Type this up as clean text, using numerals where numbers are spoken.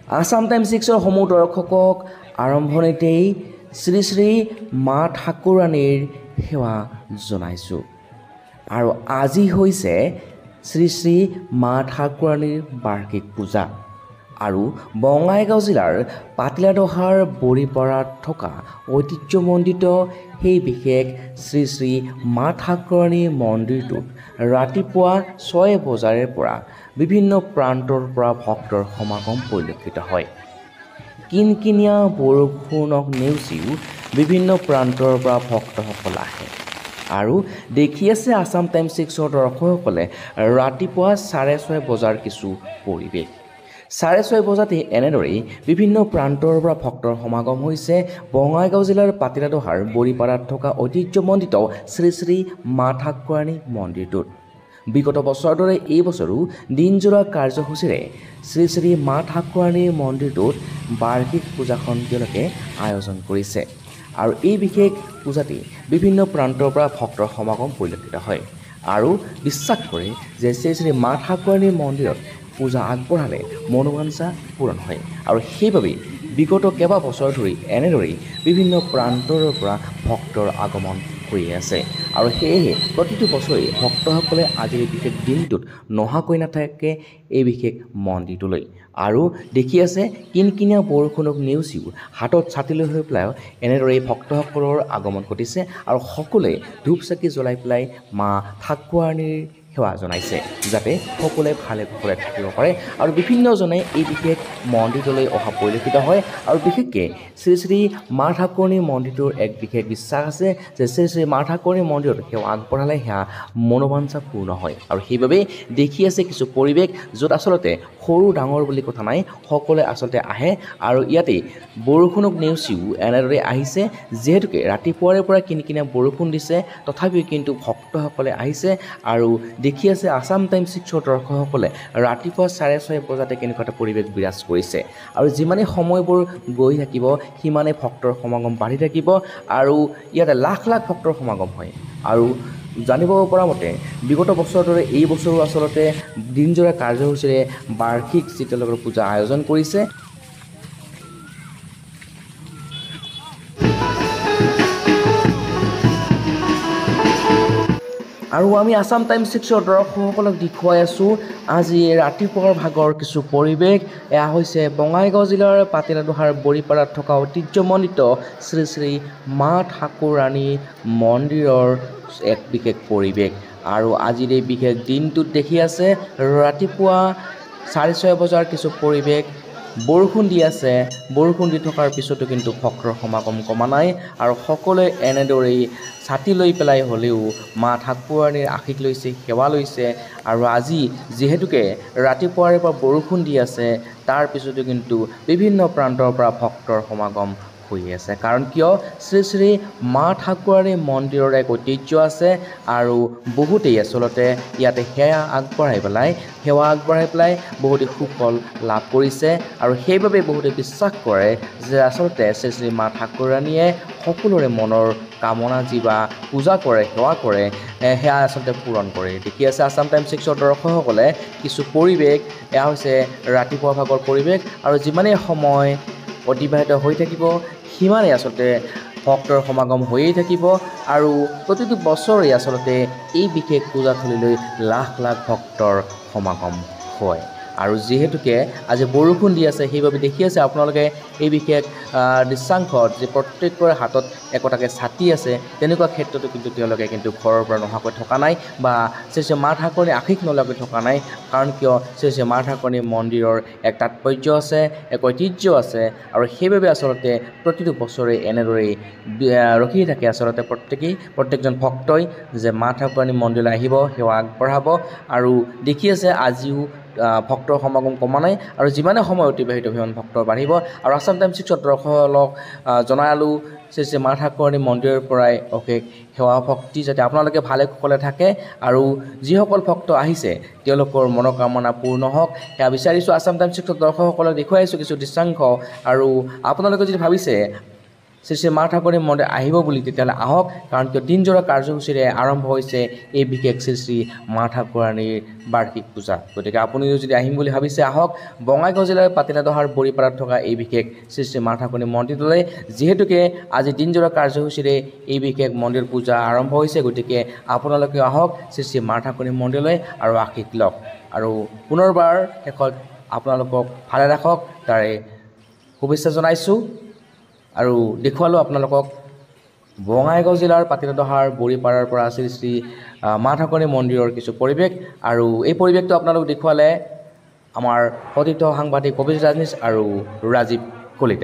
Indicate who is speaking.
Speaker 1: Assam times 6ৰ সমূহ দৰ্শকক আৰম্ভণিতেই শ্ৰী শ্ৰী মা ঠাকুৰাণীৰ সেৱা জনাইছোঁ। আৰু আজি হৈছে শ্ৰী শ্ৰী মা ঠাকুৰাণীৰ বাৰ্ষিক পূজা। আৰু বঙাইগাঁও জিলাৰ পাতিলাদহাৰ বৰিপাৰাত থকা ঐতিহ্যমণ্ডিত সেই বিশেষ শ্ৰী শ্ৰী মা ঠাকুৰাণী মন্দিৰটোত ৰাতিপুৱা 6 বজাৰে পৰা বিভিন্ন প্ৰান্তৰ পৰা ভক্তৰ সমাগম পৰিলক্ষিত হয়। কিনকিনীয়া বৰষুণক নেওচিও বিভিন্ন প্ৰান্তৰ পৰা ভক্তসকল আহে। আৰু দেখি আছে আসাম টাইমছ 6ৰ দৰ্শকসকলে ৰাতিপুৱা 6:30 বজাৰ কিছু পৰিৱেশ। 6:30 বজাতে এনেদৰেই বিভিন্ন প্ৰান্তৰ পৰা ভক্তৰ সমাগম হৈছে বঙাইগাঁও জিলাৰ পাতিলাদহাৰ বৰিপাৰাত থকা ঐতিহ্যমণ্ডিত শ্ৰী শ্ৰী মা ঠাকুৰাণী মন্দিৰটোত। বিগত বছৰৰ দৰে এই বছৰো দিনজোৰা কাৰ্যসূচীৰে শ্ৰী শ্ৰী মা ঠাকুৰাণীৰ মন্দিৰটোত বাৰ্ষিক পূজাখন তেওঁলোকে আয়োজন কৰিছে। আৰু এই বিশেষ পূজাটি বিভিন্ন প্ৰান্তৰ পৰা ভক্তৰ সমাগম পৰিলক্ষিত হয়। আৰু বিশ্বাস কৰে যে শ্ৰী শ্ৰী মা ঠাকুৰাণীৰ মন্দিৰত পূজা আগবঢ়ালে মনোবাঞ্ছা পূৰণ হয়। আৰু সেইবাবেই বিগত কেইবা বছৰ ধৰি এনেদৰেই বিভিন্ন প্ৰান্তৰ পৰা ভক্তৰ আগমন হৈ আছে। আৰু সেয়েহে প্ৰতিটো বছৰেই ভক্তসকলে আজিৰ এই বিশেষ দিনটোত নহাকৈ নাথাকে এই বিশেষ মন্দিৰটোলৈ। আৰু দেখি আছে কিনকিনীয়া বৰষুণক নেওচিও হাতত ছাতি লৈ হৈ পেলাই এনেদৰেই ভক্তসকলৰ আগমন ঘটিছে। আৰু সকলোৱে ধূপ চাকি জ্বলাই পেলাই মা ঠাকুৰাণীৰ সেৱা জনাইছে যাতে সকলোৱে ভালে কুশলে থাকিব পাৰে। আৰু বিভিন্নজনে এই বিশেষ মন্দিৰটোলৈ অহা পৰিলক্ষিত হয়। আৰু বিশেষকৈ শ্ৰী শ্ৰী মা ঠাকুৰাণী মন্দিৰটোৰ এক বিশেষ বিশ্বাস আছে যে শ্ৰী শ্ৰী মা ঠাকুৰাণী মন্দিৰত সেৱা আগবঢ়ালে সেয়া মনোবাঞ্ছা পূৰ্ণ হয়। আৰু সেইবাবে দেখি আছে কিছু পৰিৱেশ য'ত আচলতে সৰু ডাঙৰ বুলি কথা নাই, সকলোৱে আচলতে আহে। আৰু ইয়াতেই বৰষুণক নেওচিও এনেদৰে আহিছে, যিহেতুকে ৰাতিপুৱাৰে পৰা কিনকিনীয়া বৰষুণ দিছে তথাপিও কিন্তু ভক্তসকলে আহিছে। আৰু দেখি আছে আসাম টাইমছ 6ৰ দৰ্শকসকলে ৰাতিপুৱা 6:30 বজাতে কেনেকুৱা এটা পৰিৱেশ বিৰাজ কৰিছে। আৰু যিমানেই সময়বোৰ গৈ থাকিব সিমানেই ভক্তৰ সমাগম বাঢ়ি থাকিব। আৰু ইয়াতে লাখ লাখ ভক্তৰ সমাগম হয়। আৰু জানিব পৰা মতে বিগত বছৰৰ দৰে এই বছৰো আচলতে দিনজোৰা কাৰ্যসূচীৰে বাৰ্ষিক যি তেওঁলোকৰ পূজা আয়োজন কৰিছে। আৰু আমি আসাম টাইমছ 6ৰ দৰ্শকসকলক দেখুৱাই আছোঁ আজি ৰাতিপুৱাৰ ভাগৰ কিছু পৰিৱেশ। এয়া হৈছে বঙাইগাঁও জিলাৰ পাতিলাদহাৰ বৰিপাৰাত থকা ঐতিহ্যমণ্ডিত শ্ৰী শ্ৰী মা ঠাকুৰাণী মন্দিৰৰ এক বিশেষ পৰিৱেশ। আৰু আজিৰ এই বিশেষ দিনটোত দেখি আছে ৰাতিপুৱা 6:30 বজাৰ কিছু পৰিৱেশ। বৰষুণ দি আছে, বৰষুণ দি থকাৰ পিছতো কিন্তু ভক্তৰ সমাগম কমা নাই। আৰু সকলোৱে এনেদৰেই ছাতি লৈ পেলাই হ'লেও মা ঠাকুৰাণীৰ আশীষ লৈছে, সেৱা লৈছে। আৰু আজি যিহেতুকে ৰাতিপুৱাৰে পৰা বৰষুণ দি আছে তাৰ পিছতো কিন্তু বিভিন্ন প্ৰান্তৰ পৰা ভক্তৰ সমাগম হৈ আছে। কাৰণ কিয় শ্ৰী শ্ৰী মা ঠাকুৰাণী মন্দিৰৰ এক ঐতিহ্য আছে। আৰু বহুতেই আচলতে ইয়াতে সেৱা আগবঢ়াই পেলাই বহুতে সুফল লাভ কৰিছে। আৰু সেইবাবে বহুতে বিশ্বাস কৰে যে আচলতে শ্ৰী শ্ৰী মা ঠাকুৰাণীয়ে সকলোৰে মনৰ কামনা যি বা পূজা কৰে, সেৱা কৰে, সেয়া আচলতে পূৰণ কৰে। দেখি আছে আসাম টাইমছ 6ৰ দৰ্শকসকলে কিছু পৰিৱেশ। এয়া হৈছে ৰাতিপুৱা ভাগৰ পৰিৱেশ। আৰু যিমানেই সময় অতিবাহিত হৈ থাকিব সিমানেই আচলতে ভক্তৰ সমাগম হৈয়ে থাকিব। আৰু প্ৰতিটো বছৰেই আচলতে এই বিশেষ পূজাথলীলৈ লাখ লাখ ভক্তৰ সমাগম হয়। আৰু যিহেতুকে আজি বৰষুণ দি আছে সেইবাবে দেখি আছে আপোনালোকে এই বিশেষ দৃশ্যাংশত যে প্ৰত্যেকৰে হাতত একোটাকৈ ছাতি আছে। তেনেকুৱা ক্ষেত্ৰতো কিন্তু তেওঁলোকে কিন্তু ঘৰৰ পৰা নোহোৱাকৈ থকা নাই বা শ্ৰী শ্ৰী মা ঠাকুৰাণীৰ আশীষ নোলোৱাকৈ থকা নাই। কাৰণ কিয় শ্ৰী শ্ৰী মা ঠাকুৰাণী মন্দিৰৰ এক তাৎপৰ্য আছে, এক ঐতিহ্য আছে। আৰু সেইবাবে আচলতে প্ৰতিটো বছৰে এনেদৰেই ৰখি থাকে আচলতে প্ৰত্যেকজন ভক্তই যে মা ঠাকুৰাণী মন্দিৰলৈ আহিব, সেৱা আগবঢ়াব। আৰু দেখি আছে আজিও ভক্তৰ সমাগম কমা নাই। আৰু যিমানে সময় অতিবাহিত সিমান ভক্তৰ বাঢ়িব। আৰু আসাম টাইমছ 6ৰ দৰ্শকসকলক জনালোঁ শ্ৰী শ্ৰী মা ঠাকুৰাণী মন্দিৰৰ পৰাই অশেষ সেৱা ভক্তি যাতে আপোনালোকে ভালে কুশলে থাকে। আৰু যিসকল ভক্ত আহিছে তেওঁলোকৰ মনোকামনা পূৰ্ণ হওক সেয়া বিচাৰিছোঁ। আসাম টাইমছ 6ৰ দৰ্শকসকলক দেখুৱাইছোঁ কিছু দৃশ্যাংশ। আৰু আপোনালোকে যদি ভাবিছে শ্ৰী শ্ৰী মা ঠাকুৰণী মন্দিৰ আহিব বুলি তেতিয়াহ'লে আহক, কাৰণ কিয় দিনজোৰা কাৰ্যসূচীৰে আৰম্ভ হৈছে এই বিশেষ শ্ৰী শ্ৰী মা ঠাকুৰাণীৰ বাৰ্ষিক পূজা। গতিকে আপুনিও যদি আহিম বুলি ভাবিছে আহক বঙাইগাঁও জিলাৰ পাতিলাদহাৰ বৰিপাৰাত থকা এই বিশেষ শ্ৰী শ্ৰী মা ঠাকুৰণী মন্দিৰটোলৈ, যিহেতুকে আজি দিনজোৰা কাৰ্যসূচীৰে এই বিশেষ মন্দিৰ পূজা আৰম্ভ হৈছে। গতিকে আপোনালোকে আহক শ্ৰী শ্ৰী মা ঠাকুৰণী মন্দিৰলৈ আৰু আশীষ লওক, আৰু পুনৰবাৰ শেষত আপোনালোকক ভালে ৰাখক তাৰে শুভেচ্ছা জনাইছোঁ। আৰু দেখুৱালোঁ আপোনালোকক বঙাইগাঁও জিলাৰ পাতিলাদহাৰ বৰিপাৰাৰ পৰা শ্ৰী শ্ৰী মা ঠাকুৰণী মন্দিৰৰ কিছু পৰিৱেশ, আৰু এই পৰিৱেশটো আপোনালোক দেখুৱালে আমাৰ সতীৰ্থ সাংবাদিক কবিৰ ৰাজনীশ আৰু ৰাজীৱ কলিতাই।